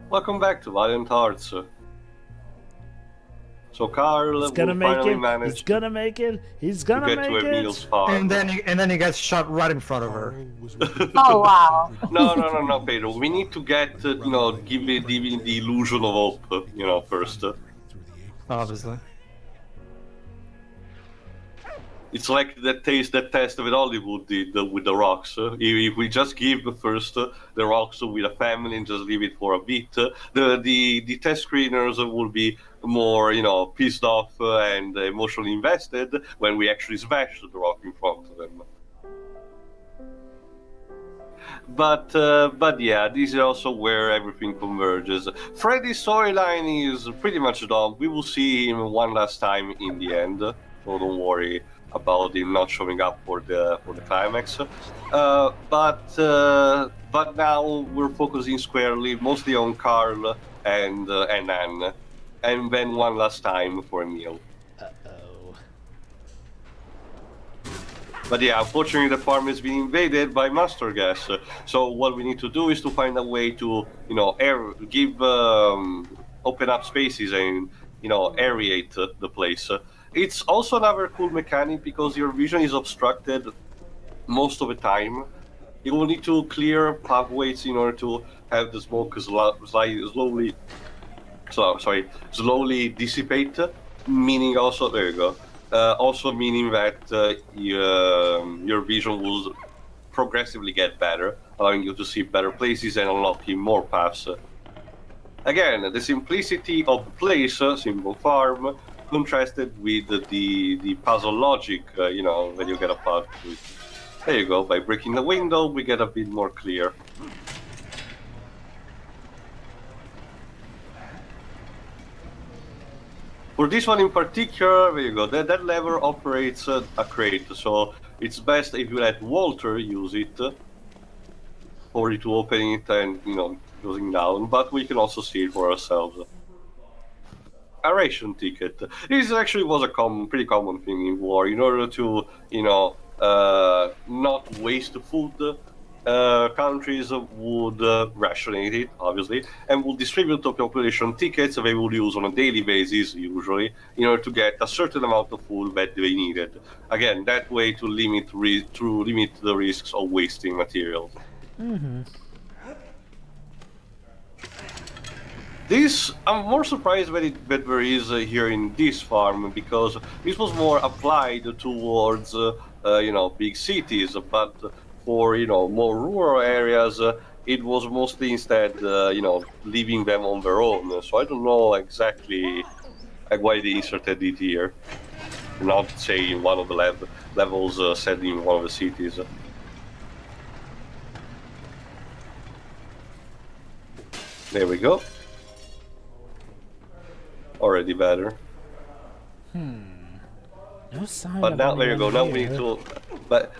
Welcome back to Valiant Hearts. So Carl He's gonna will make finally it. manage He's gonna make it. He's to gonna get to make Emil's it. farm. And then he gets shot right in front of her. Oh wow. No, Pedro. We need to get, give it the illusion of hope, first. Obviously. It's like that test that Hollywood did with the rocks. If we just give first the rocks with a family and just leave it for a bit, the test screeners will be more, pissed off and emotionally invested when we actually smash the rock in front of them. But yeah, this is also where everything converges. Freddy's storyline is pretty much done. We will see him one last time in the end, so don't worry about him not showing up for the climax. But now we're focusing squarely mostly on Carl and Anne, and then one last time for Emil. Uh-oh. But yeah, unfortunately the farm has been invaded by monster gas. So what we need to do is to find a way to, open up spaces and, aerate the place. It's also another cool mechanic because your vision is obstructed most of the time. You will need to clear pathways in order to have the smoke slowly dissipate. Meaning also, there you go. Also meaning that your vision will progressively get better, allowing you to see better places and unlocking more paths. Again, the simplicity of the place, simple farm, contrasted with the puzzle logic, when you get a path to it. There you go, by breaking the window, we get a bit more clear. For this one in particular, there you go, that lever operates a crate, so it's best if you let Walter use it for you to open it and, closing down, but we can also see it for ourselves. A ration ticket. This actually was a pretty common thing in war. In order to, not waste food, countries would rationate it, obviously, and would distribute the population tickets they would use on a daily basis, usually, in order to get a certain amount of food that they needed. Again, that way to limit the risks of wasting materials. Mm-hmm. This, I'm more surprised that there is here in this farm, because this was more applied towards, big cities, but for, more rural areas, it was mostly instead, leaving them on their own. So I don't know exactly why they inserted it here. Not, say, in one of the levels set in one of the cities. There we go. Already better. No sign But of now there you go. anyone Now we need here. to,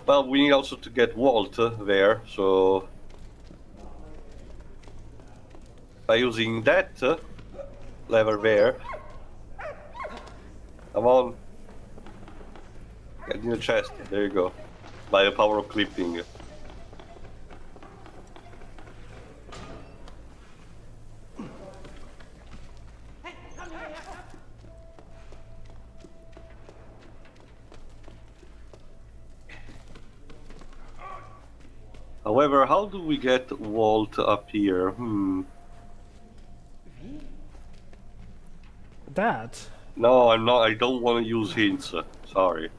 but we need also to get Walt there. So by using that lever there, come on, get in the chest. There you go. By the power of clipping. However, how do we get Walt up here? That. No, I'm not. I don't want to use hints. Sorry.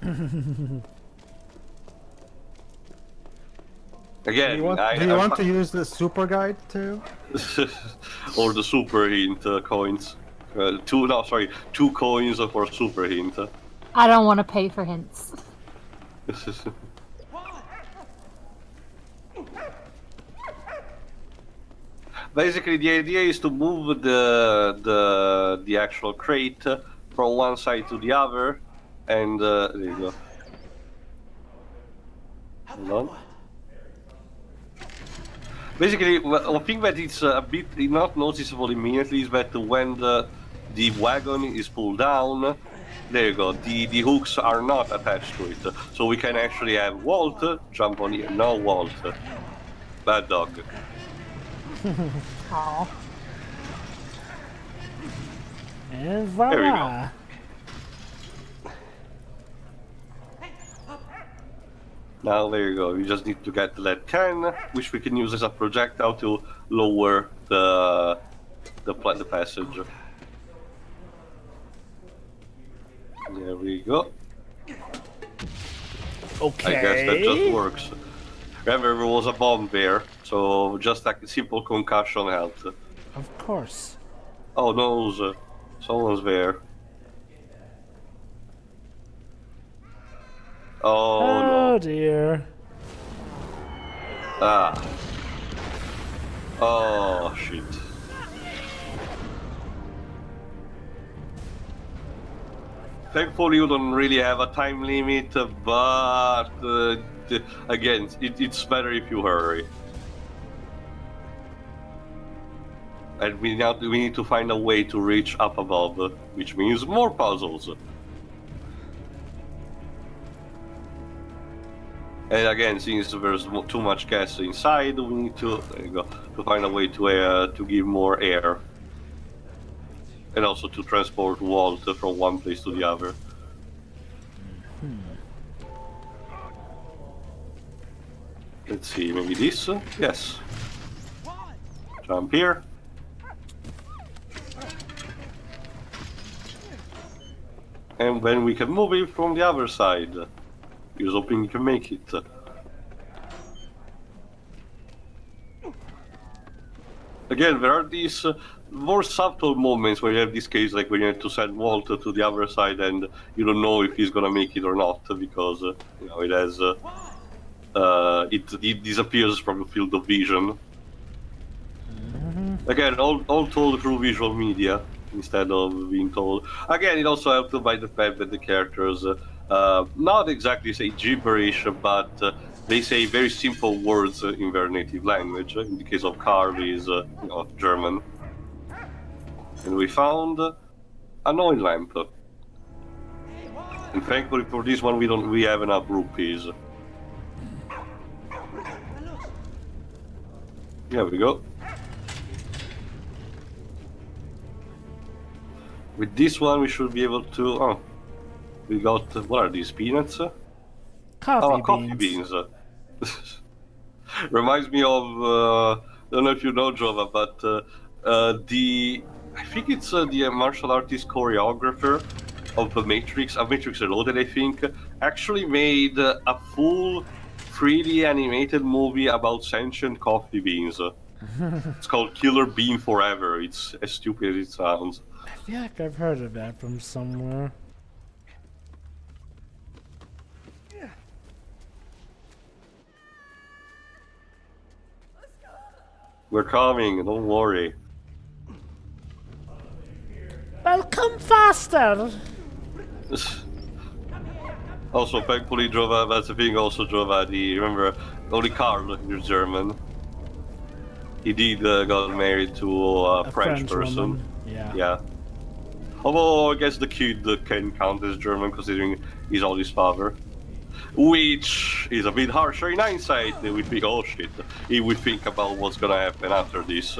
Again, Do you want to use the super guide too? or the super hint coins. Two coins for super hint. I don't want to pay for hints. Basically, the idea is to move the actual crate from one side to the other, and there you go. Hold on. Basically, one thing that it's a bit not noticeable immediately is that when the wagon is pulled down, there you go, the hooks are not attached to it. So we can actually have Walt jump on here. No, Walt. Bad dog. Oh. And There we voila! Now there you go. You just need to get the lead can, which we can use as a projectile to lower the passage. There we go. Okay. I guess that just works. Remember, there was a bomb there, so just a simple concussion helped. Of course. Oh no, someone's there. Oh Oh no. dear. Ah. Oh shit. Thankfully, you don't really have a time limit, but again, it's better if you hurry. And we need to find a way to reach up above, which means more puzzles. And again, since there's too much gas inside, we need to find a way to give more air, and also to transport Walt from one place to the other. Let's see, maybe this? Yes. Jump here. And then we can move it from the other side. Here's hoping you can make it. Again, there are these more subtle moments where you have this case, like when you have to send Walt to the other side and you don't know if he's gonna make it or not, because it has it disappears from the field of vision. Again, all told through visual media instead of being told. Again, it also helped by the fact that the characters not exactly say gibberish, but they say very simple words in their native language. In the case of Carl, is German. And we found an oil lamp. And thankfully for this one, we have enough rupees. There we go. With this one, we should be able to. Oh, we got. What are these, peanuts? Coffee beans. Reminds me of. I don't know if you know Jova, but I think it's the martial artist choreographer of the Matrix Reloaded, I think, actually made a full 3D animated movie about sentient coffee beans. It's called Killer Bean Forever. It's as stupid as it sounds. I feel like I've heard of that from somewhere. We're coming, don't worry. Well, come faster! Also, thankfully, Jova, that's the thing, also, Jova, remember, only Carl is German. He did got married to a French person. Woman. Yeah. Yeah. Although, I guess the kid can count as German, considering he's all his father. Which is a bit harsher in hindsight. We think, oh shit, if we think about what's gonna happen after this.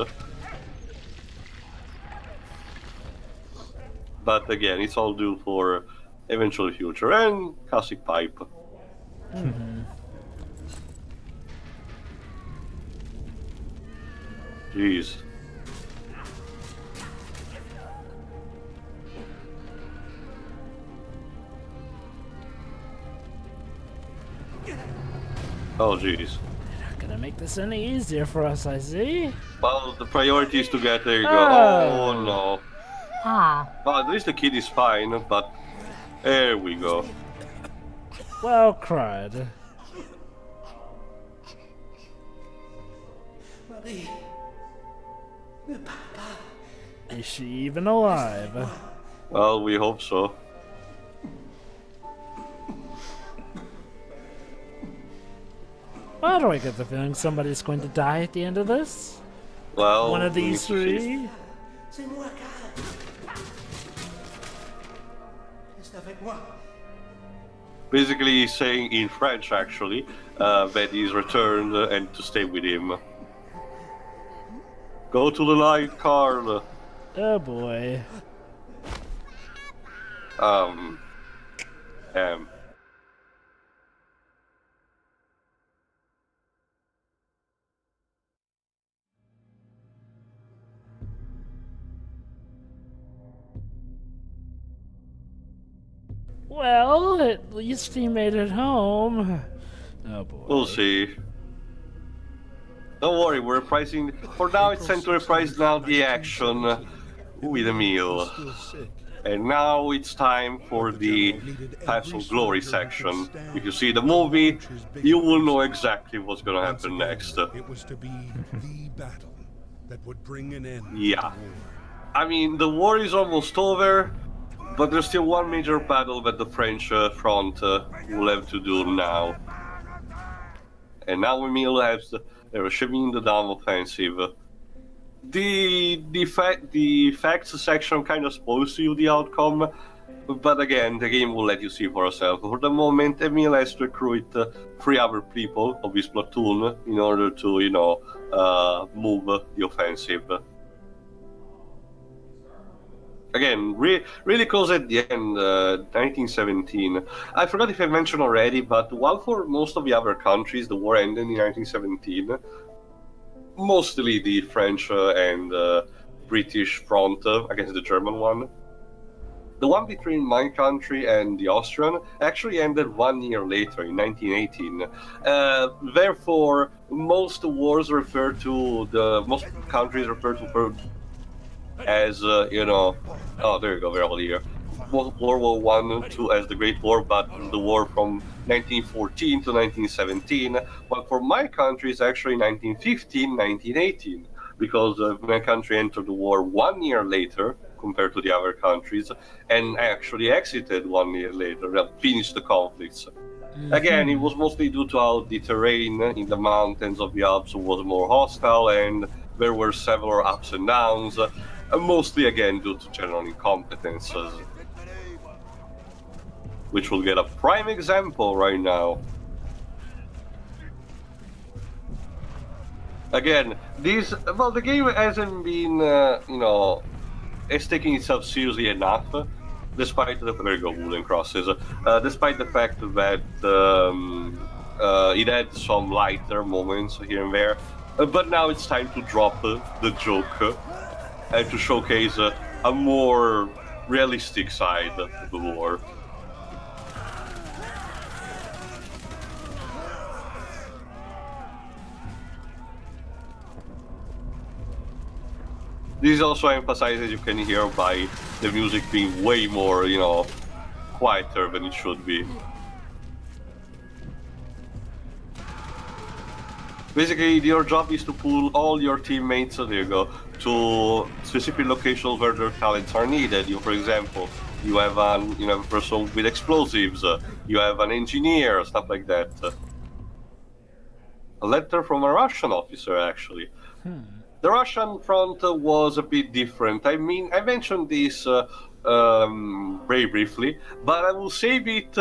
But again, it's all due for eventual future and classic pipe. Jeez. Oh jeez. Not gonna make this any easier for us, I see. Well, the priority is to get there you go. Oh. Oh no. Ah, Well, at least the kid is fine, but there we go. Well cried. Is she even alive? Well, we hope so. Why do I get the feeling somebody's going to die at the end of this? Well, One of we need these to see. three? C'est moi, Karl. Reste avec moi. Basically, he's saying in French, actually, that he's returned and to stay with him. Go to the light, Carl. Oh boy. Um, um, Well, at least he made it home. Oh boy. we'll see. Don't worry, we're reprising. For now, it's time to reprise now the action with a meal. And now it's time for the Paths of Glory section. If you see the movie, you will know exactly what's gonna happen next. It was to be the battle that would bring an end Yeah. to the war. I mean, the war is almost over, but there's still one major battle that the French front will have to do now. And now Emile has the Regiment the Down offensive. The facts section kind of spoils you the outcome, but again, the game will let you see for yourself. For the moment, Emile has to recruit 3 other people of his platoon in order to, you know, move the offensive. Again, really close at the end, 1917. I forgot if I mentioned already, but while for most of the other countries the war ended in 1917, mostly the French and British front against the German one, the one between my country and the Austrian actually ended 1 year later, in 1918. Therefore, most countries refer to as, you know, oh, there you go, we're all here. World War One, II as the Great War, but the war from 1914 to 1917. But for my country, it's actually 1915, 1918, because my country entered the war 1 year later compared to the other countries, and actually exited 1 year later, finished the conflicts. Again, it was mostly due to how the terrain in the mountains of the Alps was more hostile, and there were several ups and downs, mostly again due to general incompetences. Which will get a prime example right now. Again, the game hasn't been, you know, it's taking itself seriously enough, despite the very good wooden crosses, despite the fact that it had some lighter moments here and there. But now it's time to drop the joke and to showcase a more realistic side of the war. This is also emphasized, as you can hear, by the music being way more, you know, quieter than it should be. Basically, your job is to pull all your teammates, there you go, to specific locations where their talents are needed. For example, you have a person with explosives, you have an engineer, stuff like that. A letter from a Russian officer, actually. The Russian front was a bit different. I mean, I mentioned this very briefly, but I will save it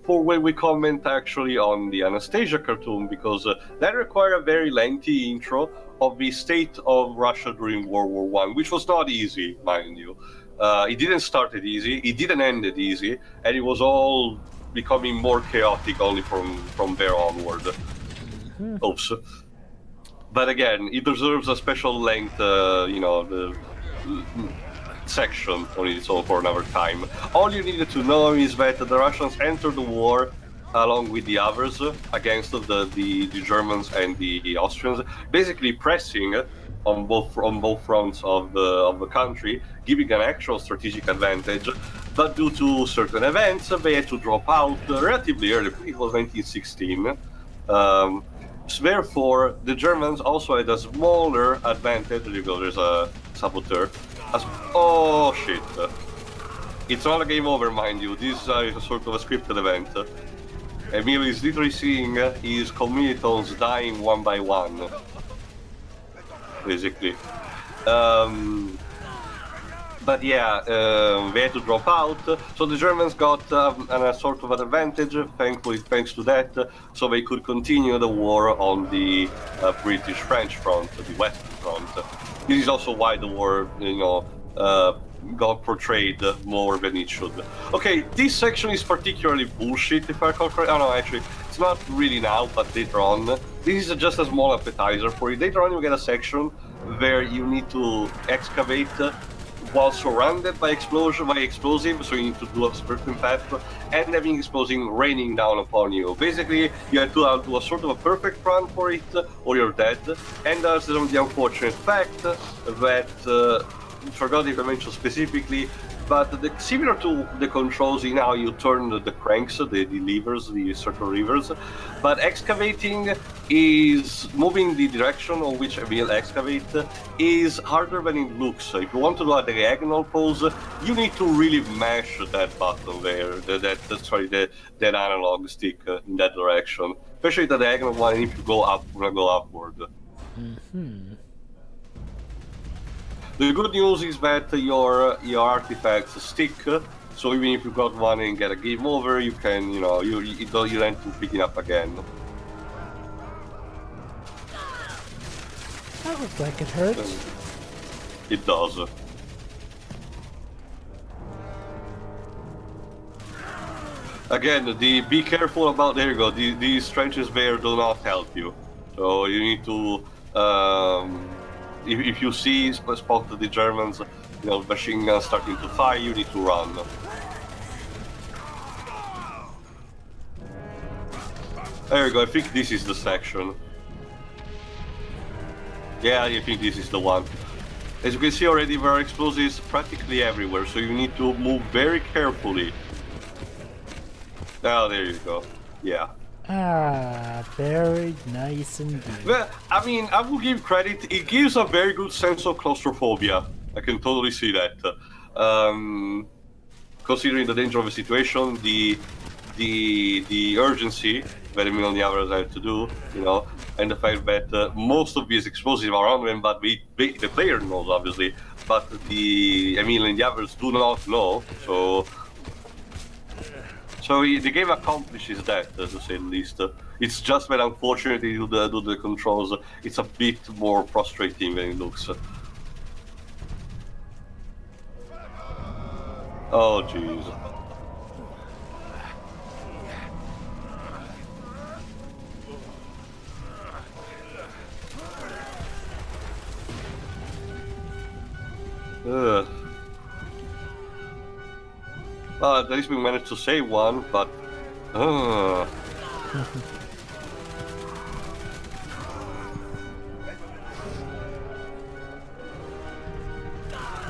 for when we comment actually on the Anastasia cartoon, because that required a very lengthy intro of the state of Russia during World War I, which was not easy, mind you. It didn't start it easy, it didn't end it easy, and it was all becoming more chaotic only from there onward. Oops. But again, it deserves a special length, the section on its own for another time. All you needed to know is that the Russians entered the war along with the others against the Germans and the Austrians, basically pressing on both fronts of the country, giving an actual strategic advantage. But due to certain events, they had to drop out relatively early. It was 1916. Therefore, the Germans also had a smaller advantage. There you go, there's a saboteur. Oh shit. It's not a game over, mind you. This is a sort of a scripted event. Emil is literally seeing his commilitons dying one by one. Basically. But yeah, they had to drop out, so the Germans got a sort of an advantage, thanks to that, so they could continue the war on the British-French front, the Western front. This is also why the war, got portrayed more than it should. Okay, this section is particularly bullshit if I recall correctly. Oh no, actually, it's not really now, but later on. This is just a small appetizer for you. Later on you get a section where you need to excavate while surrounded by explosive, so you need to do a certain path, and having explosive raining down upon you. Basically, you have to do a sort of a perfect run for it, or you're dead. And there's the unfortunate fact that forgot if I mentioned specifically, but similar to the controls in how you turn the cranks, the levers, the circle levers, but excavating is moving the direction on which I will excavate is harder than it looks. If you want to do a diagonal pose, you need to really mash that button there, that analog stick in that direction, especially the diagonal one if you go upward. The good news is that your artifacts stick, so even if you got one and get a game over, you can, you end to pick it up again. That looks like it hurts. It does. Again, be careful about, there you go, these trenches there do not help you. So you need to, if you see spot the Germans, machine guns starting to fire, you need to run. There you go, I think this is the section. Yeah, I think this is the one. As you can see already, there are explosives practically everywhere, so you need to move very carefully. Oh, there you go. Yeah. Ah, very nice indeed. Well, I mean, I will give credit. It gives a very good sense of claustrophobia. I can totally see that. Considering the danger of the situation, the urgency that the and the others have to do, and the fact that most of these explosives are on them, but the player knows obviously, but the Emil and the others do not know. So the game accomplishes that, to say the least. It's just that unfortunately, do the controls, it's a bit more frustrating than it looks. Oh jeez. Well, at least we managed to save one, but...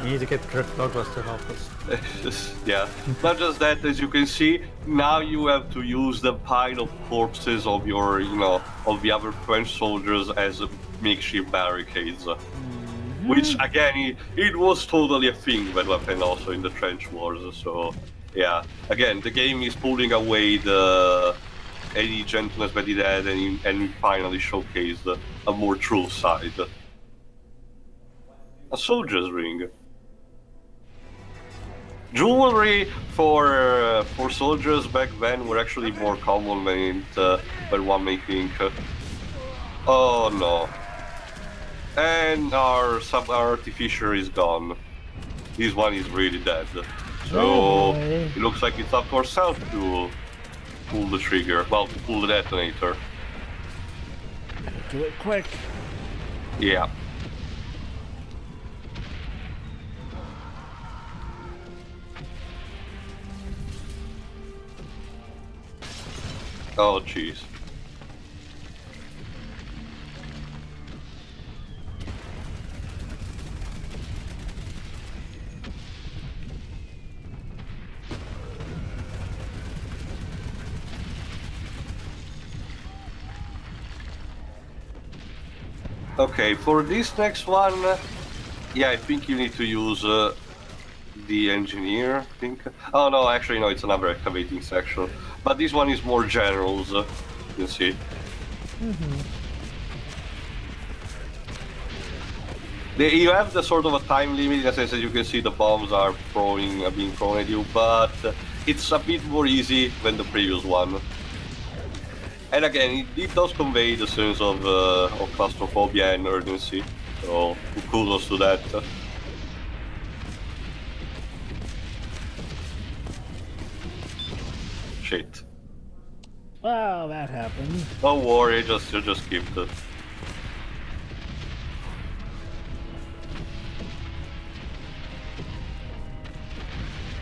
You need to get Kirk Douglas to help us. Yeah, not just that, as you can see, now you have to use the pile of corpses of your, of the other French soldiers as makeshift barricades. Which, again, it was totally a thing that happened also in the trench wars, so... Yeah, again, the game is pulling away any gentleness that it had and finally showcased a more true side. A soldier's ring. Jewelry for soldiers back then were actually more common than one may think. Oh no. And our artificer is gone. This one is really dead. So it looks like it's up to ourselves to pull the trigger. Well, to pull the detonator. Do it quick. Yeah. Oh jeez. Okay, for this next one, yeah, I think you need to use the engineer, I think. Oh no, actually no, it's another excavating section. But this one is more generals, you can see. You have the sort of a time limit, in a sense that you can see the bombs are being thrown at you, but it's a bit more easy than the previous one. And again, it does convey the sense of claustrophobia and urgency, so kudos to that. Shit. Well, that happened. Don't worry, just keep it.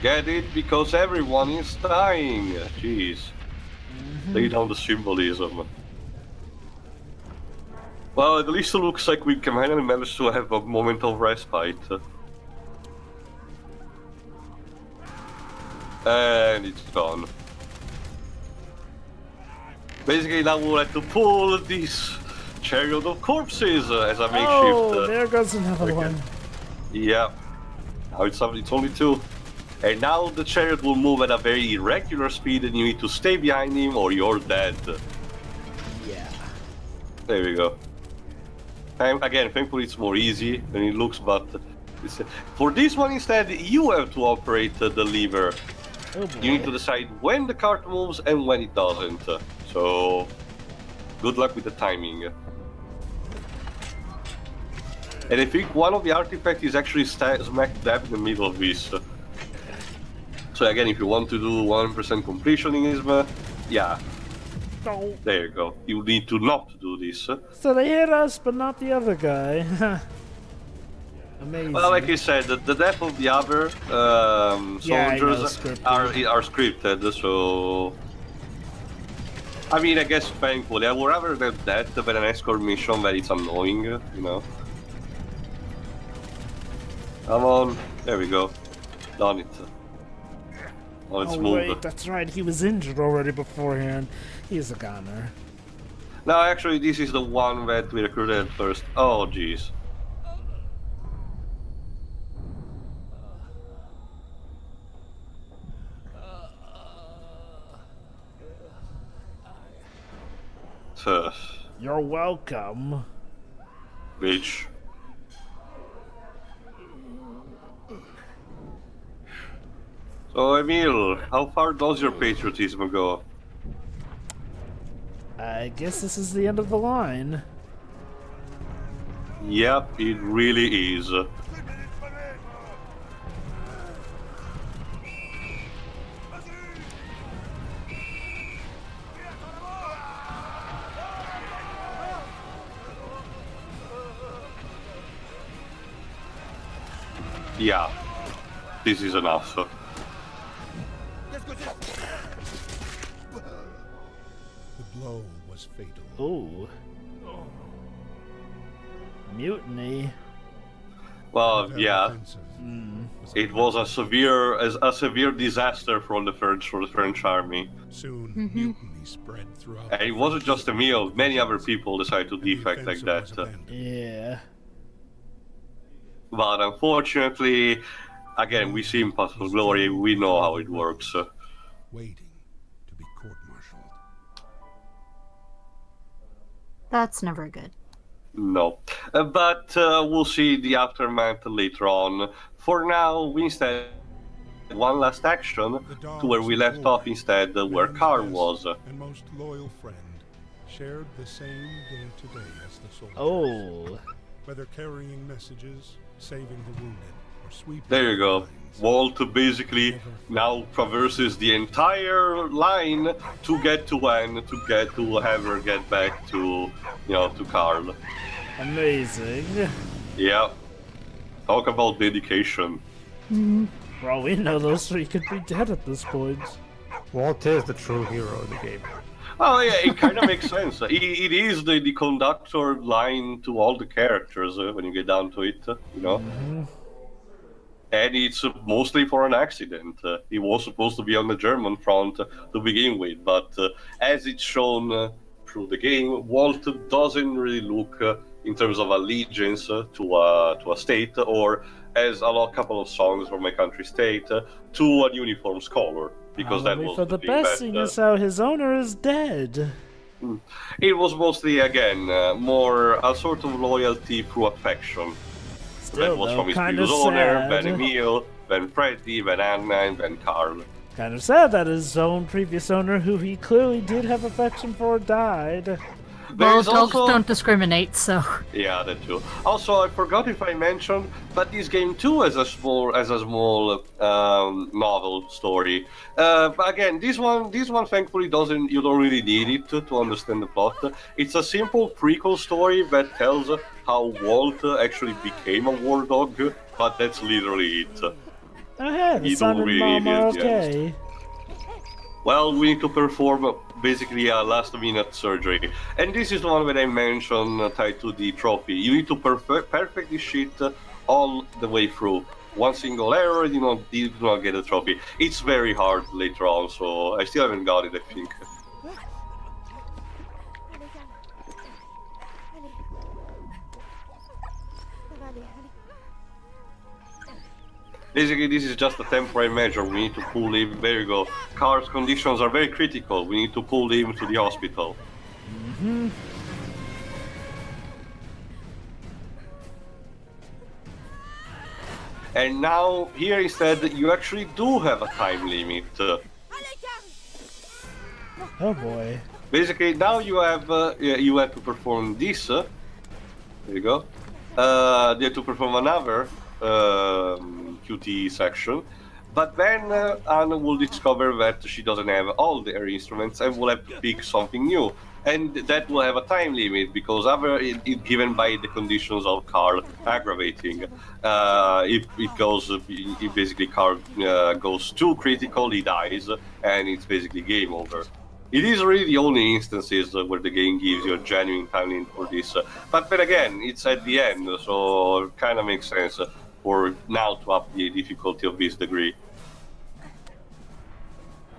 Get it? Because everyone is dying. Jeez. Lay down the symbolism. Well, at least it looks like we can manage to have a moment of respite. And it's gone. Basically, now we'll have to pull this chariot of corpses as a makeshift. Oh, there goes another one. Yeah. Now it's only 2. And now the chariot will move at a very irregular speed and you need to stay behind him or you're dead. Yeah. There we go. And again, thankfully it's more easy than it looks, but for this one instead, you have to operate the lever. Oh boy. You need to decide when the cart moves and when it doesn't. So, good luck with the timing. And I think one of the artifacts is actually smack dab in the middle of this. So again, if you want to do 100% completionism, yeah, No. there you go. You need to not do this. So they hit us, but not the other guy. Amazing. Well, like I said, the death of the other Yeah, I know, soldiers scripted. are scripted, so... I mean, I guess thankfully, I would rather have that than an escort mission that it's annoying, you know? Come on, there we go. Done it. Oh, it's Oh moved. wait, that's right. He was injured already beforehand. He's a goner. No, actually, this is the one that we recruited first. Oh, jeez. You're welcome. Bitch. So, Emil, how far does your patriotism go? I guess this is the end of the line. Yep, it really is. Yeah, this is enough. The blow was fatal. Ooh. Mutiny. Well, Very yeah, offensive. it was a severe disaster for the French army, Soon, mutiny spread throughout. and it wasn't just Emil. Many other people decided to the defect like offensive that. was abandoned. Yeah. But unfortunately, again, we see in Path of Glory. We know how it works. Waiting to be court-martialed. That's never good. No, but we'll see the aftermath later on. For now, we instead one last action to where we left off instead, where Carl was. And most loyal friend shared the same day-to-day as the soldiers. Oh. Whether carrying messages, saving the wounded, or sweeping. There you go. lines. Walt basically now traverses the entire line to get to Anne, to have her get back to, to Carl. Amazing. Yeah. Talk about dedication. For all we know, those three could be dead at this point. Walt is the true hero of the game. Oh yeah, it kind of makes sense. It is the conductor line to all the characters when you get down to it, And it's mostly for an accident. He was supposed to be on the German front to begin with, but as it's shown through the game, Walt doesn't really look, in terms of allegiance to a state, or as couple of songs from My Country State, to an uniform's color. Because that was for the thing best, that, seeing as how his owner is dead. it was mostly, again, more a sort of loyalty through affection. Still, That was though, from his kind previous of owner, sad. then Emil, then Freddy, then Anna, and then Carl. Kind of sad that his own previous owner, who he clearly did have affection for, died. There Well, is dogs also... don't discriminate, so. Yeah, that too. Also, I forgot if I mentioned, but this game too has a small novel story. But again, this one thankfully doesn't. You don't really need it to understand the plot. It's a simple prequel story that tells how Walt actually became a war dog, but that's literally it. Oh hey, the You son don't and really mom are need the answer. okay. Well, we need to perform basically a last-minute surgery, and this is the one that I mentioned tied to the trophy. You need to perfectly shit all the way through. One single error, you do not get a trophy. It's very hard later on, so I still haven't got it, I think. Basically, this is just a temporary measure. We need to pull him. There you go. Carl's conditions are very critical. We need to pull him to the hospital. Mm-hmm. And now, here instead, you actually do have a time limit. Oh boy. Basically, now you have to perform this. There you go. You have to perform another QT section. But then Anna will discover that she doesn't have all her instruments and will have to pick something new. And that will have a time limit because given by the conditions of Carl aggravating. If basically Carl goes too critical, he dies, and it's basically game over. It is really the only instances where the game gives you a genuine time limit for this. But then again, it's at the end, so it kind of makes sense for now to up the difficulty of this degree.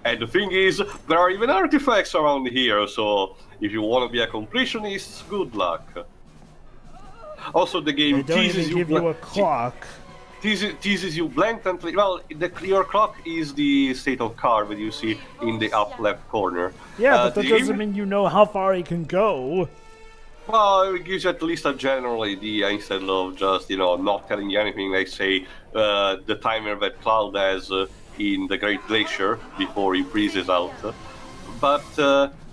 And the thing is, there are even artifacts around here, so if you want to be a completionist, good luck. Also, the game They don't teases even give you a clock. teases you blatantly. Well, your clock is the state of car that you see in the up left corner. Yeah, but that the doesn't game- mean you know how far he can go. Well, it gives you at least a general idea instead of just, not telling you anything. Like, say, the timer that Cloud has in the Great Glacier before he freezes out. But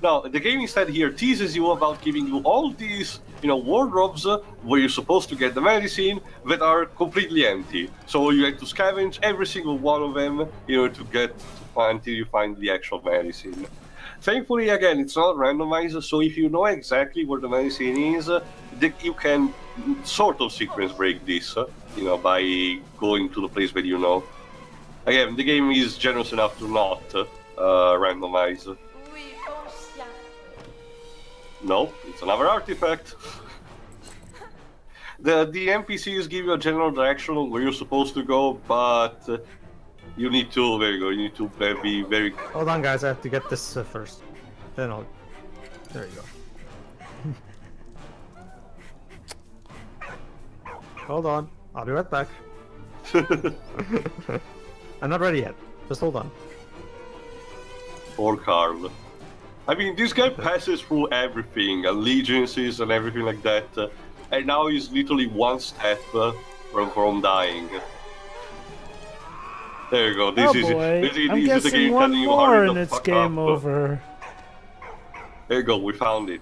no, the game instead here teases you about giving you all these, wardrobes where you're supposed to get the medicine that are completely empty. So you have to scavenge every single one of them in order to until you find the actual medicine. Thankfully, again, it's not randomized, so if you know exactly where the medicine is, you can sort of sequence break this, by going to the place that you know. Again, the game is generous enough to not randomize. No, it's another artifact. The NPCs give you a general direction on where you're supposed to go, but you need to. There you go. You need to be very. Hold on, guys. I have to get this first. Then I'll. There you go. Hold on. I'll be right back. I'm not ready yet. Just hold on. Poor Carl. I mean, this guy passes through everything, allegiances and everything like that, and now he's literally one step from dying. There you go. This Oh is boy, this I'm is the guessing game one telling you more hurry and the it's fuck game up. over. There you go. We found it.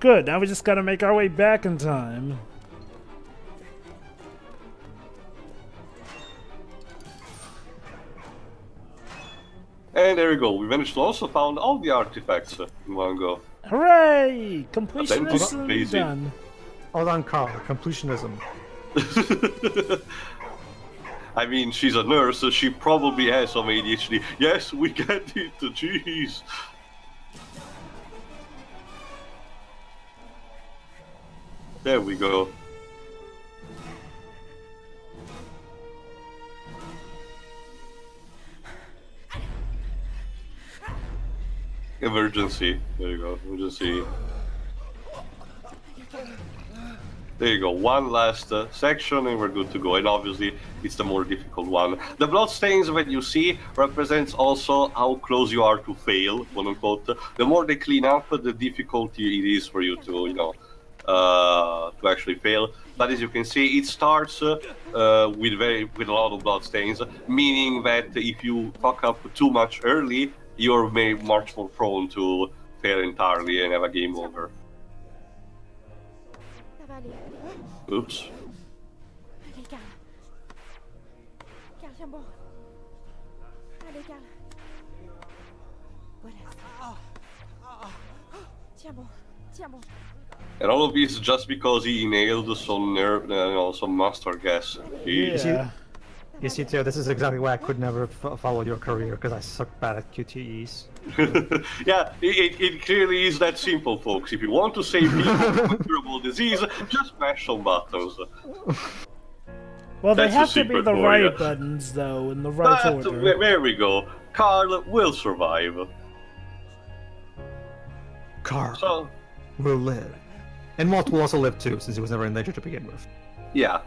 Good, now we just gotta make our way back in time. And there you go. We managed to also found all the artifacts in one go. Hooray! Completion Then is amazing. done. Hold on, Carl. Completionism. I mean, she's a nurse, so she probably has some ADHD. Yes, we get it. Jeez. There we go. Emergency. There you go. Emergency. There you go. One last section and we're good to go. And obviously, it's the more difficult one. The bloodstains that you see represents also how close you are to fail, quote unquote. The more they clean up, the difficulty it is for you to, to actually fail. But as you can see, it starts with a lot of bloodstains, meaning that if you fuck up too much early, you're much more prone to fail entirely and have a game over. va aller. Oops. Allez, Carl. Carl, viens bon. Allez, Carl. Voilà. Tiens bon. Tiens bon. And all of this just because he inhaled some some mustard gas. Jeez. Yeah. You see, Theo, this is exactly why I could never follow your career, because I suck bad at QTEs. Yeah, it clearly is that simple, folks. If you want to save people from incurable disease, just mash some buttons. Well, they That's a have to be secret the for right ya. buttons, though, in the right But order. there we go. Carl will survive. Carl So, will live. And Walt will also live too, since he was never in danger to begin with. yeah.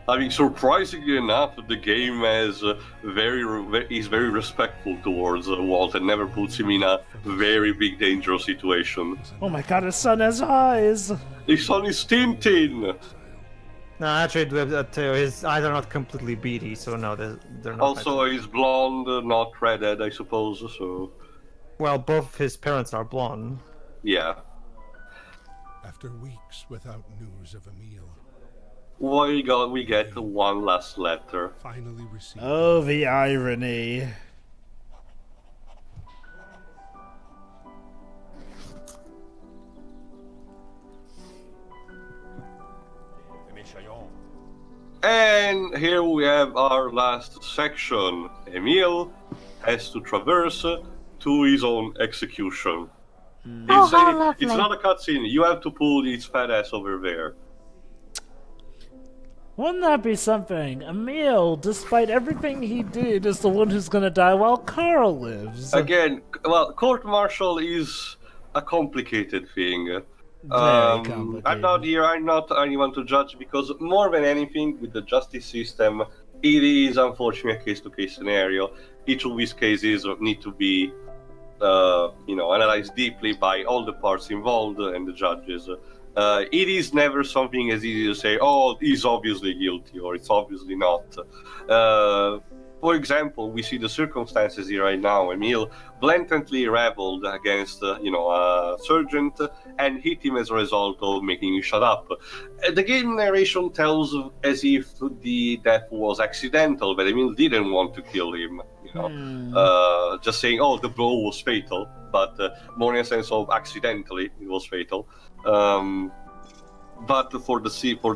I mean, surprisingly enough, the game is very respectful towards Walt and never puts him in a very big dangerous situation. Oh my god, his son has eyes! His son is Tintin! No, actually, Theo, his eyes are not completely beady, so no, they're not. Also, he's blonde, not redhead, I suppose, so... Well, both his parents are blonde. Yeah. After weeks without news of Emil, We get one last letter. finally received Oh, the irony. And here we have our last section. Emil has to traverse to his own execution. Oh, how lovely. It's not a cutscene, you have to pull his fat ass over there. Wouldn't that be something? Emil, despite everything he did, is the one who's gonna die while Carl lives. Again, well, court-martial is a complicated thing. Complicated. I'm not anyone to judge, because more than anything, with the justice system, it is unfortunately a case-to-case scenario. Each of these cases need to be, analyzed deeply by all the parts involved and the judges. It is never something as easy to say, oh, he's obviously guilty, or it's obviously not. For example, we see the circumstances here right now. Emil blatantly rebelled against, a sergeant and hit him as a result of making him shut up. The game narration tells as if the death was accidental, but Emil didn't want to kill him. Just saying, oh, the blow was fatal, but more in a sense of accidentally it was fatal. But for the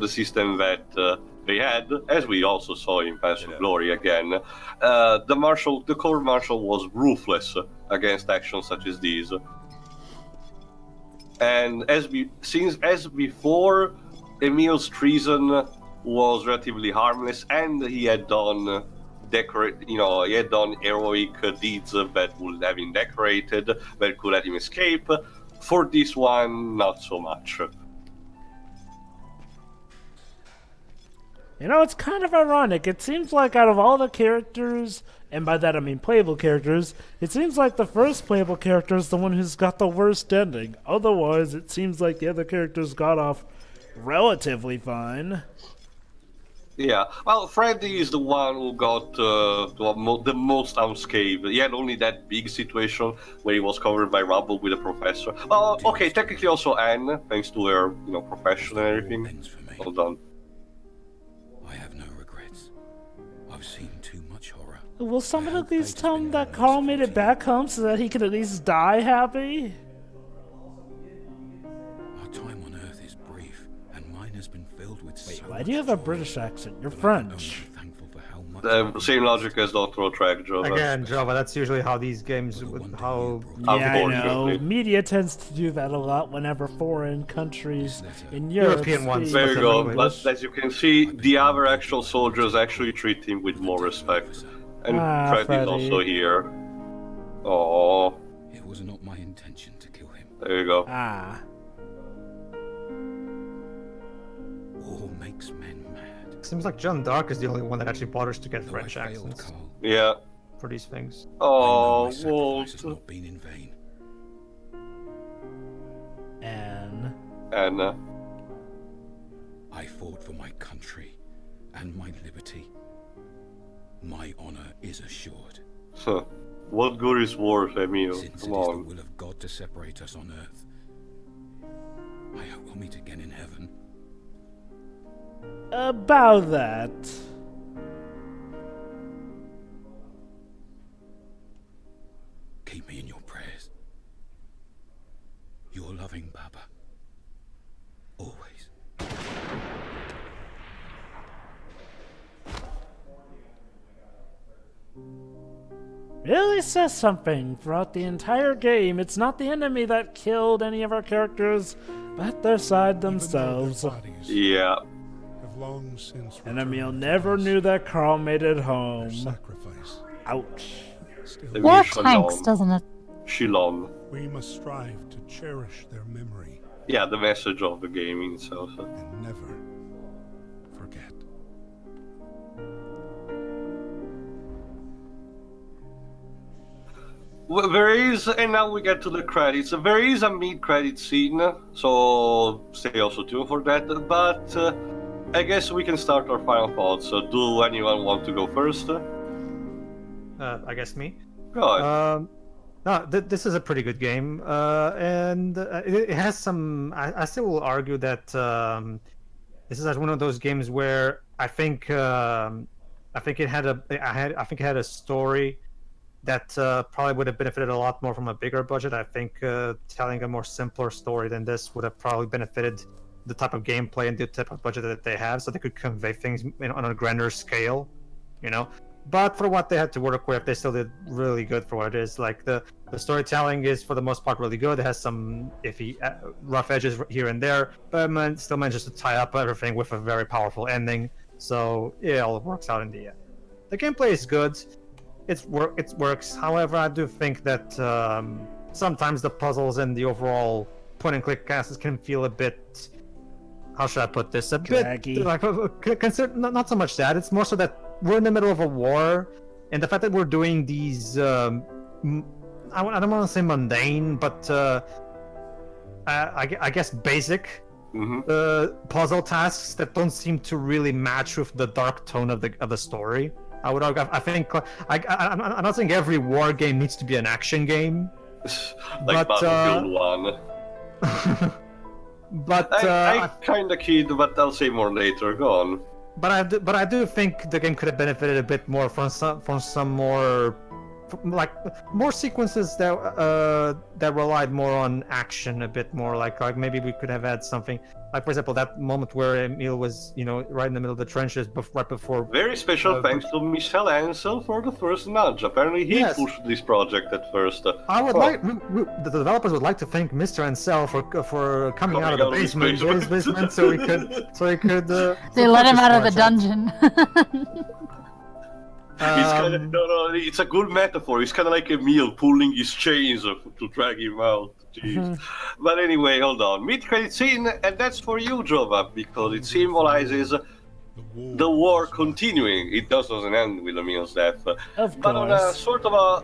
system that they had, as we also saw in Path of Glory again, the court martial was ruthless against actions such as these. And as before, Emil's treason was relatively harmless, and he had done heroic deeds that would have been decorated, that could let him escape. For this one, not so much. It's kind of ironic. It seems like out of all the characters, and by that I mean playable characters, it seems like the first playable character is the one who's got the worst ending. Otherwise, it seems like the other characters got off relatively fine. Yeah, well, Freddy is the one who got the most unscathed. He had only that big situation where he was covered by rubble with a professor. Well, okay, technically also Anne, thanks to her, profession and everything. Well done. I have no regrets. I've seen too much horror. Will someone at least tell him that Carl made it back home so that he can at least die happy? Our time on Earth is brief, and mine has been filled with so Why do you have a British accent? You're French. thankful for how much Same logic as Doctoral Track, Jova. Again, Java, that's usually how these games, how... Yeah, I know. Unfortunately. Media tends to do that a lot whenever foreign countries in Europe European ones. There you But go. anyway, But as you can see, the other actual soldiers actually treat him with more respect. And Freddy's Freddy. also here. Oh, it was not my intention to kill him. there you go. Ah. War makes men mad. Seems like John Dark is the only one that actually bothers to get Though French I failed, accents Carl, Yeah. for these things. I know Oh, my sacrifice has Walt. not been in vain. And... I fought for my country and my liberty. My honor is assured. Huh. What good is war, Emil? Since Come it is the on. will of God to separate us on Earth, I owe meet again in heaven. About that. Keep me in your prayers. Your loving Baba. Always. Really says something. Throughout the entire game, it's not the enemy that killed any of our characters, but their side themselves. Even though their bodies Yeah. have long since And Emil returned never to us, knew that Carl made it their home. sacrifice. Ouch. Still, War Shalom. tanks, doesn't it? Shilon. we must strive to cherish their memory Yeah, the message of the game itself. and never forget. Well, there is, and now we get to the credits. There is a mid-credit scene, so stay also tuned for that. But I guess we can start our final thoughts. Do anyone want to go first? I guess me. Go ahead. No, this is a pretty good game, and it has some. I still will argue that this is one of those games where I think it had a story that probably would have benefited a lot more from a bigger budget. I think telling a more simpler story than this would have probably benefited the type of gameplay and the type of budget that they have, so they could convey things on a grander scale, you know. But for what they had to work with, they still did really good for what it is. Like the storytelling is for the most part really good. It has some iffy, rough edges here and there, but still manages to tie up everything with a very powerful ending. So it all works out in the end. The gameplay is good. It works. However, I do think that sometimes the puzzles and the overall point-and-click classes can feel a bit. How should I put this? A Draggy. bit like not so much that. It's more so that we're in the middle of a war, and the fact that we're doing these I don't want to say mundane, but I guess basic puzzle tasks that don't seem to really match with the dark tone of the story. I would argue. I think I'm not saying every war game needs to be an action game, Like but, Battlefield 1. but I kinda kid, but I'll say more later. Go on. But I do think the game could have benefited a bit more from some more, like more sequences that relied more on action a bit more. Like maybe we could have had something like, for example, that moment where Emil was, right in the middle of the trenches, right before. Very special thanks to Michel Ansel for the first nudge. Apparently he Yes. pushed this project at first. I would like the developers would like to thank Mr. Ansel for coming out of the basement, his basement, so he could. They let him out of the project. dungeon. It's kinda, no, it's a good metaphor. It's kind of like Emil pulling his chains to drag him out. Jeez. But anyway, hold on. Mid-credit scene, and that's for you, Jova, because it symbolizes the war continuing. It doesn't end with Emil's death. Of But on a course. sort of a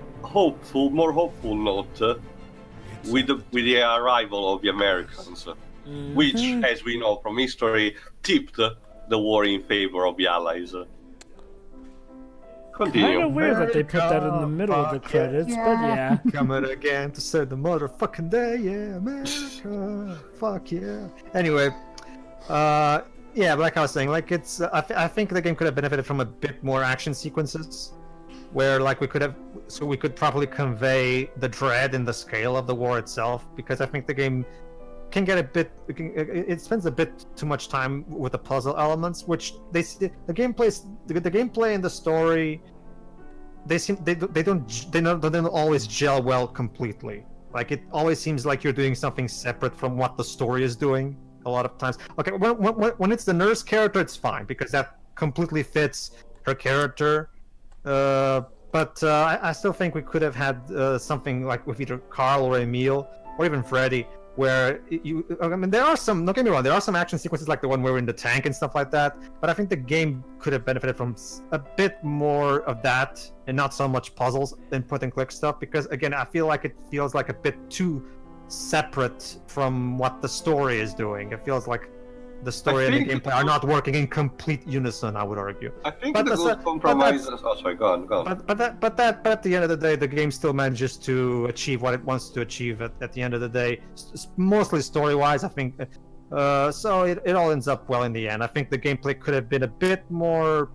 more hopeful note, with the arrival of the Americans, which, as we know from history, tipped the war in favor of the Allies. Continue. Kind of weird that they put that in the middle of the credits, but yeah. Coming again to save the motherfucking day, yeah, America, fuck yeah. Anyway, yeah, like I was saying, like it's, I think the game could have benefited from a bit more action sequences, where like we could properly convey the dread and the scale of the war itself, because I think the game can get a bit, it spends a bit too much time with the puzzle elements, which the gameplay and the story, they don't always gel well completely. Like it always seems like you're doing something separate from what the story is doing a lot of times. Okay, when it's the nurse character, it's fine because that completely fits her character. But I still think we could have had something like with either Carl or Emil or even Freddy, where there are some, don't get me wrong, there are some action sequences like the one where we're in the tank and stuff like that, but I think the game could have benefited from a bit more of that and not so much puzzles and point and click stuff, because again, I feel like it feels like a bit too separate from what the story is doing. It feels like the story and the gameplay are not working in complete unison, I would argue. I think the good compromise. Oh, sorry, go on. But at the end of the day, the game still manages to achieve what it wants to achieve. At the end of the day, mostly story-wise, I think So it all ends up well in the end. I think the gameplay could have been a bit more.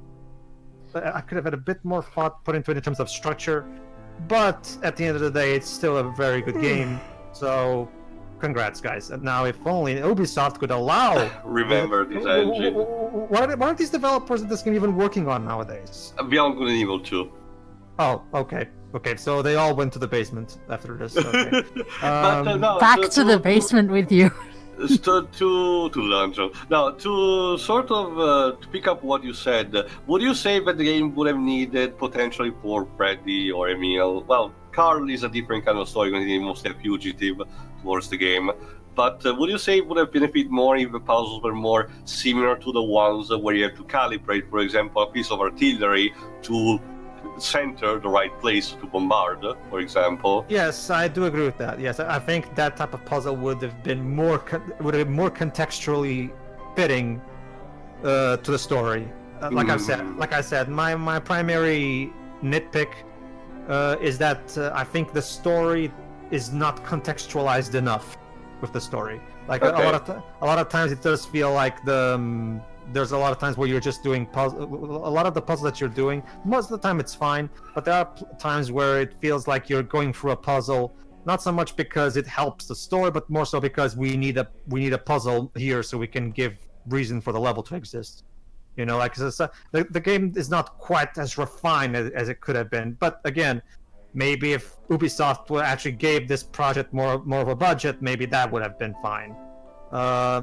I could have had a bit more thought put into it in terms of structure, but at the end of the day, it's still a very good game. So, congrats, guys. And now, if only Ubisoft could allow. Remember this engine. What are these developers of this game even working on nowadays? Beyond Good and Evil 2. Oh, okay. Okay, so they all went to the basement after this. Okay. No, Back to the basement with you. To dungeon. Now, to sort of to pick up what you said, would you say that the game would have needed potentially for Freddy or Emil? Well, Carl is a different kind of story when he's mostly a fugitive towards the game. But would you say it would have benefited more if the puzzles were more similar to the ones where you have to calibrate, for example, a piece of artillery to center the right place to bombard, for example? Yes, I do agree with that. Yes, I think that type of puzzle would have been more contextually fitting to the story. Like I said, my primary nitpick is that I think the story is not contextualized enough with the story. Like Okay. a lot of times it does feel like there's a lot of times where you're just doing puzzle. A lot of the puzzle that you're doing, most of the time it's fine, but there are times where it feels like you're going through a puzzle, not so much because it helps the story, but more so because we need a puzzle here so we can give reason for the level to exist. You know, like the game is not quite as refined as it could have been. But again, maybe if Ubisoft actually gave this project more of a budget, maybe that would have been fine.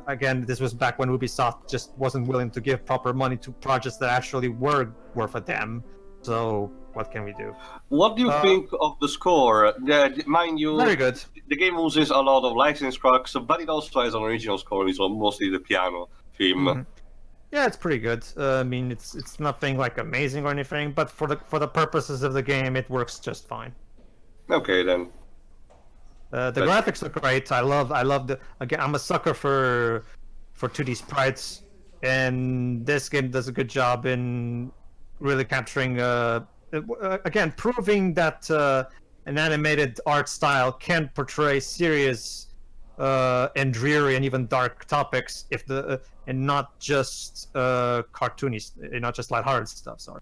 Again, this was back when Ubisoft just wasn't willing to give proper money to projects that actually were worth a damn. So what can we do? What do you think of the score? Mind you, Very good. the game uses a lot of license cracks, but it also has an original score, it's mostly the piano theme. Mm-hmm. Yeah, it's pretty good. I mean, it's nothing like amazing or anything, but for the purposes of the game, it works just fine. Okay, then. The graphics look great. I love the. Again, I'm a sucker for 2D sprites, and this game does a good job in really capturing. Again, proving that an animated art style can portray serious and dreary and even dark topics, and not just cartoony, not just lighthearted stuff. Sorry.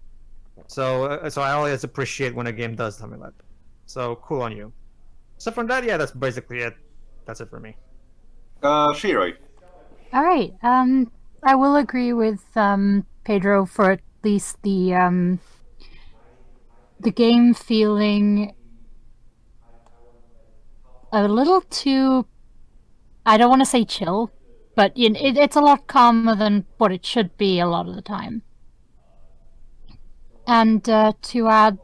So I always appreciate when a game does something like that. So cool on you. So from that, yeah, that's basically it. That's it for me. Shiroi. All right. I will agree with Pedro for at least the game feeling a little too. I don't want to say chill, but it's a lot calmer than what it should be a lot of the time. And to add,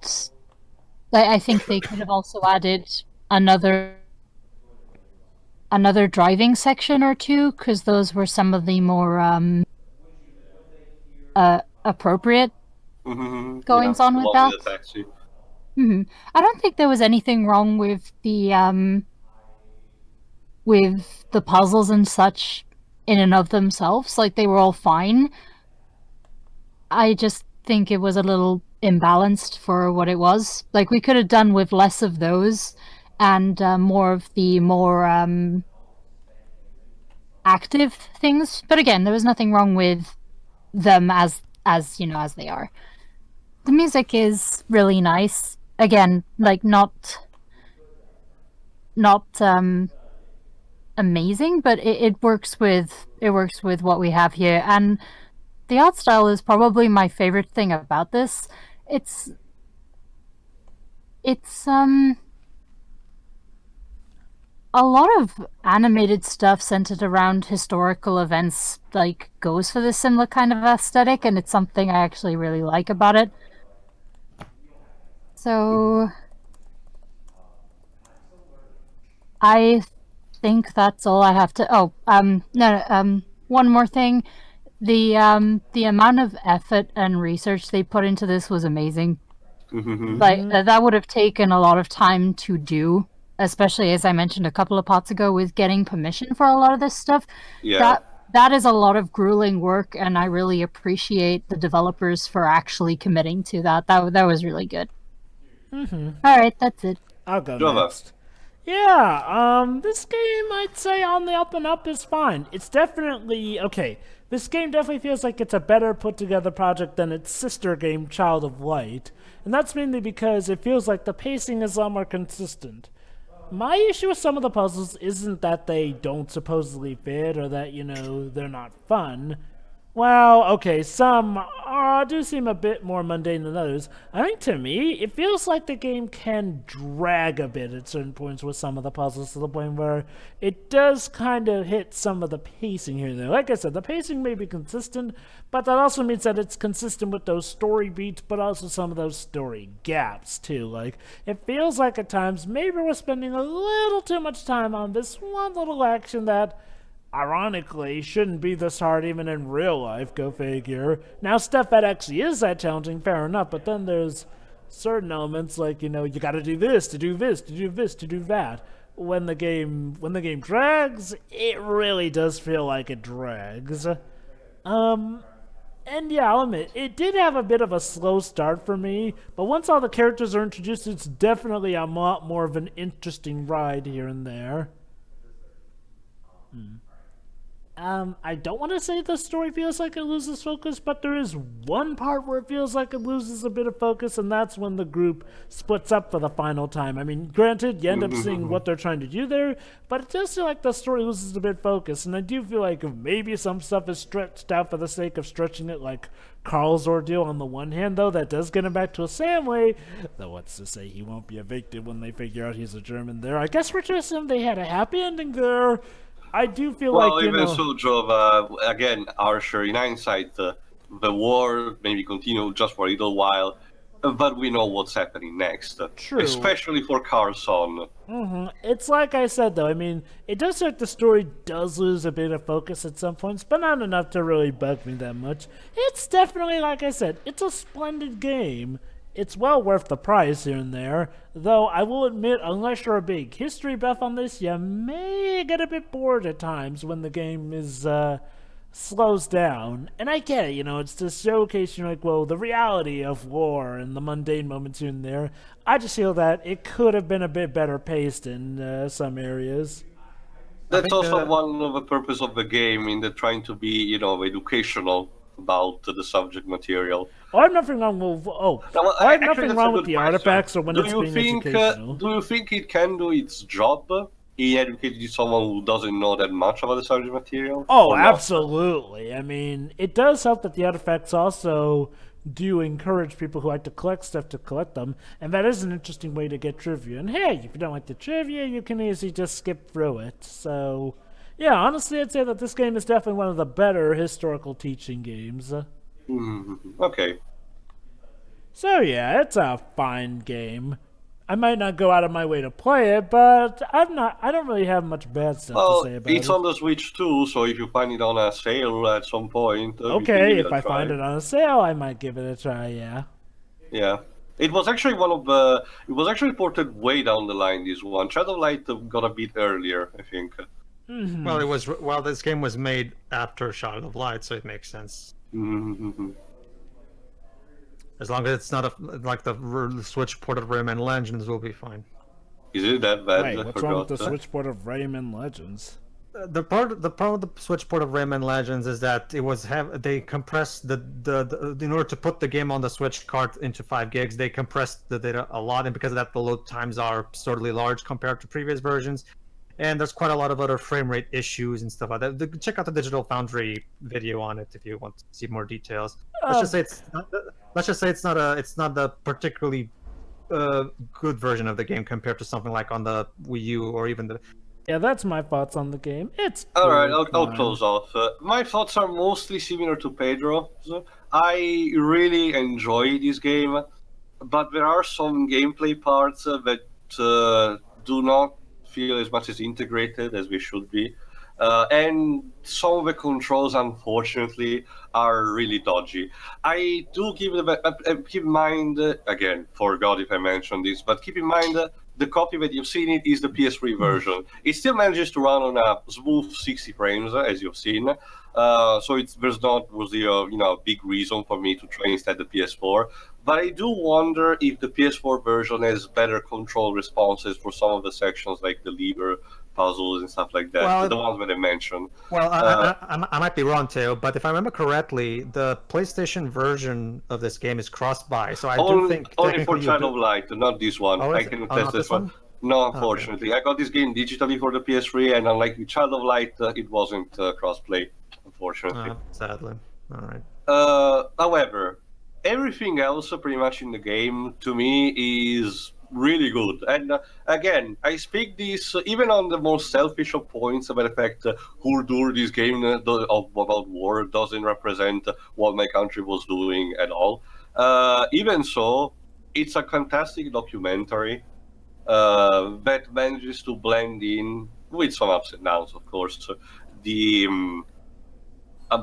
I think they could have also added another driving section or two, because those were some of the more appropriate goings on with that. The taxi. I don't think there was anything wrong with the puzzles and such in and of themselves. Like, they were all fine. I just think it was a little imbalanced for what it was. Like, we could have done with less of those and more of the more active things. But again, there was nothing wrong with them as they are. The music is really nice. Again, like, not amazing, but it works with what we have here. And the art style is probably my favorite thing about this. It's a lot of animated stuff centered around historical events, like, goes for this similar kind of aesthetic, and it's something I actually really like about it. So I think that's all I have to. One more thing. The amount of effort and research they put into this was amazing. Like, that would have taken a lot of time to do, especially, as I mentioned a couple of parts ago, with getting permission for a lot of this stuff. Yeah. That is a lot of grueling work, and I really appreciate the developers for actually committing to that. That was really good. All right, that's it. I'll go Jova. next. Yeah, this game, I'd say on the up and up is fine. It's definitely, okay, this game definitely feels like it's a better put together project than its sister game, Child of Light. And that's mainly because it feels like the pacing is a lot more consistent. My issue with some of the puzzles isn't that they don't supposedly fit or that, they're not fun. Well, okay, some do seem a bit more mundane than others. I think to me, it feels like the game can drag a bit at certain points with some of the puzzles to the point where it does kind of hit some of the pacing here and there. Like I said, the pacing may be consistent, but that also means that it's consistent with those story beats, but also some of those story gaps, too. Like, it feels like at times maybe we're spending a little too much time on this one little action that ironically shouldn't be this hard even in real life, go figure. Now, stuff that actually is that challenging, fair enough, but then there's certain elements like, you gotta do this, to do this, to do this, to do that. When the game drags, it really does feel like it drags. And yeah, I'll admit, it did have a bit of a slow start for me, but once all the characters are introduced, it's definitely a lot more of an interesting ride here and there. I don't want to say the story feels like it loses focus, but there is one part where it feels like it loses a bit of focus, and that's when the group splits up for the final time. I mean, granted, you end up seeing what they're trying to do there, but it does feel like the story loses a bit of focus, and I do feel like maybe some stuff is stretched out for the sake of stretching it, like Carl's ordeal on the one hand, though, that does get him back to a family. Though what's to say he won't be evicted when they figure out he's a German there. I guess we're to assume they had a happy ending there. I do feel like, even so, Joe, again, Archer, in hindsight, the war maybe continue just for a little while, but we know what's happening next. True. Especially for Carlson. It's like I said, though. I mean, it does feel like the story does lose a bit of focus at some points, but not enough to really bug me that much. It's definitely, like I said, it's a splendid game. It's well worth the price here and there, though I will admit, unless you're a big history buff on this, you may get a bit bored at times when the game is, slows down. And I get it, it's to showcase, the reality of war and the mundane moments here and there. I just feel that it could have been a bit better paced in some areas. That's also one of the purpose of the game, in the trying to be, educational about the subject material. I have nothing wrong with I have nothing wrong with the artifacts or when it's being educational. Do you think it can do its job in educating someone who doesn't know that much about the subject material? Oh, absolutely. I mean, it does help that the artifacts also do encourage people who like to collect stuff to collect them, and that is an interesting way to get trivia. And hey, if you don't like the trivia, you can easily just skip through it. So, yeah, honestly, I'd say that this game is definitely one of the better historical teaching games. Okay. So yeah, it's a fine game. I might not go out of my way to play it, but I don't really have much bad stuff to say about it. It's on the Switch too, so if you find it on a sale at some point, okay, if I find it on a sale, I might give it a try. Yeah. Yeah. It was actually it was actually ported way down the line. This one, Shadow Light got a bit earlier, I think. Well, this game was made after Shadow of Light, so it makes sense. As long as it's not like the Switch port of Rayman Legends, will be fine. Is it that bad? Wait, what's wrong with the Switch port of Rayman Legends? The problem with the Switch port of Rayman Legends is that they compressed in order to put the game on the Switch card into 5 gigs, they compressed the data a lot, and because of that, the load times are absurdly large compared to previous versions. And there's quite a lot of other frame rate issues and stuff like that. Check out the Digital Foundry video on it if you want to see more details. Let's just say it's not a particularly good version of the game compared to something like on the Wii U or even the. Yeah, that's my thoughts on the game. It's all right. I'll close off. My thoughts are mostly similar to Pedro's. I really enjoy this game, but there are some gameplay parts that do not feel as much as integrated as we should be, and some of the controls, unfortunately, are really dodgy. I do keep in mind, again, forgot if I mentioned this, but keep in mind the copy that you've seen it is the PS3 version. It still manages to run on a smooth 60 frames, as you've seen. So there's not was the a big reason for me to try instead the PS4. But I do wonder if the PS4 version has better control responses for some of the sections, like the lever puzzles and stuff like that. Well, the ones that I mentioned. Well, I might be wrong too, but if I remember correctly, the PlayStation version of this game is cross-buy, so I do think only for technically Child of Light, not this one. Oh, I is it? can Oh, test not this this one. one? No, unfortunately. I got this game digitally for the PS3, and unlike with Child of Light, it wasn't cross-play, unfortunately. Sadly. All right. However, everything else pretty much in the game, to me, is really good. And again, I speak this even on the most selfish of points about the fact Hurdur, this game about war, doesn't represent what my country was doing at all. Even so, it's a fantastic documentary that manages to blend in, with some ups and downs, of course, the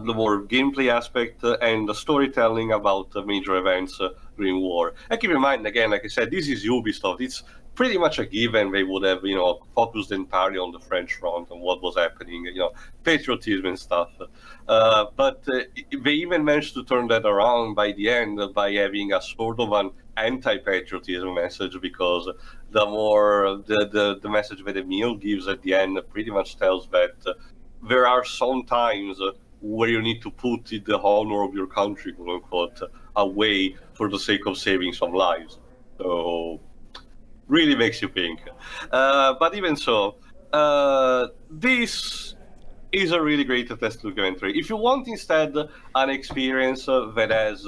more gameplay aspect and the storytelling about major events during war. And keep in mind, again, like I said, this is Ubisoft. It's pretty much a given they would have, focused entirely on the French front and what was happening, patriotism and stuff. But they even managed to turn that around by the end by having a sort of an anti-patriotism message, because the more the message that Emil gives at the end pretty much tells that there are some times where you need to put the honor of your country, quote unquote, away for the sake of saving some lives. So, really makes you think. But even so, this is a really great test documentary. If you want instead an experience that has,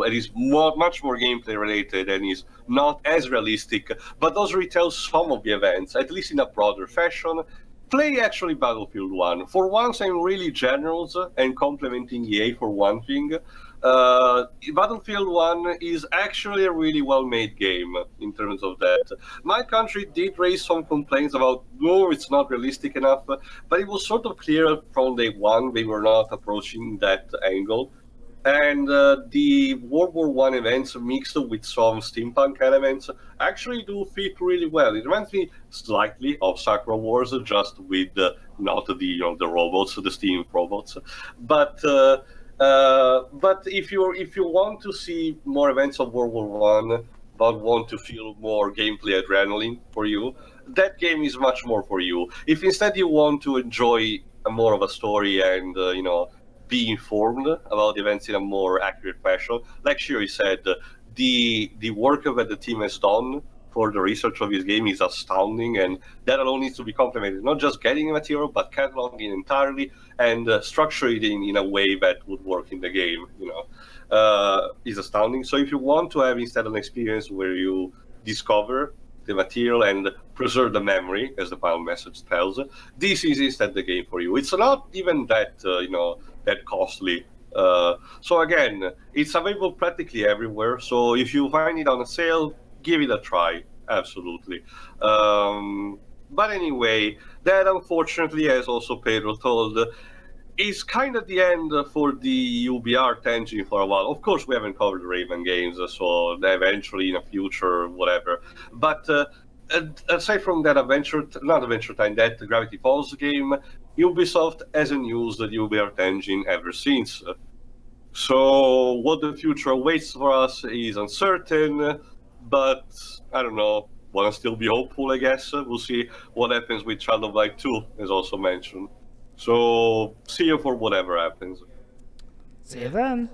it is much more gameplay related and is not as realistic, but does retell some of the events, at least in a broader fashion, play actually Battlefield 1. For once, I'm really generous and complimenting EA for one thing. Battlefield 1 is actually a really well-made game in terms of that. My country did raise some complaints about, no, it's not realistic enough, but it was sort of clear from day one they were not approaching that angle. And the World War I events mixed with some steampunk elements actually do fit really well. It reminds me slightly of Sakura Wars, just with not the robots, the steam robots. But if you want to see more events of World War I, but want to feel more gameplay adrenaline for you, that game is much more for you. If instead you want to enjoy more of a story and be informed about events in a more accurate fashion, like Shiri said, the work that the team has done for the research of this game is astounding, and that alone needs to be complimented. Not just getting the material, but cataloging entirely and structuring it in a way that would work in the game. Is astounding. So if you want to have instead an experience where you discover the material and preserve the memory, as the final message tells, this is instead the game for you. It's not even that that costly. So again, it's available practically everywhere. So if you find it on a sale, give it a try. Absolutely. But anyway, that unfortunately, as also Pedro told, is kind of the end for the UBR engine for a while. Of course, we haven't covered the Rayman games, so eventually in the future, whatever. But aside from that that Gravity Falls game, Ubisoft hasn't used the UBR engine ever since. So what the future awaits for us is uncertain, but I don't know. Want to still be hopeful, I guess. We'll see what happens with Child of Light 2, as also mentioned. So, see you for whatever happens. See you then.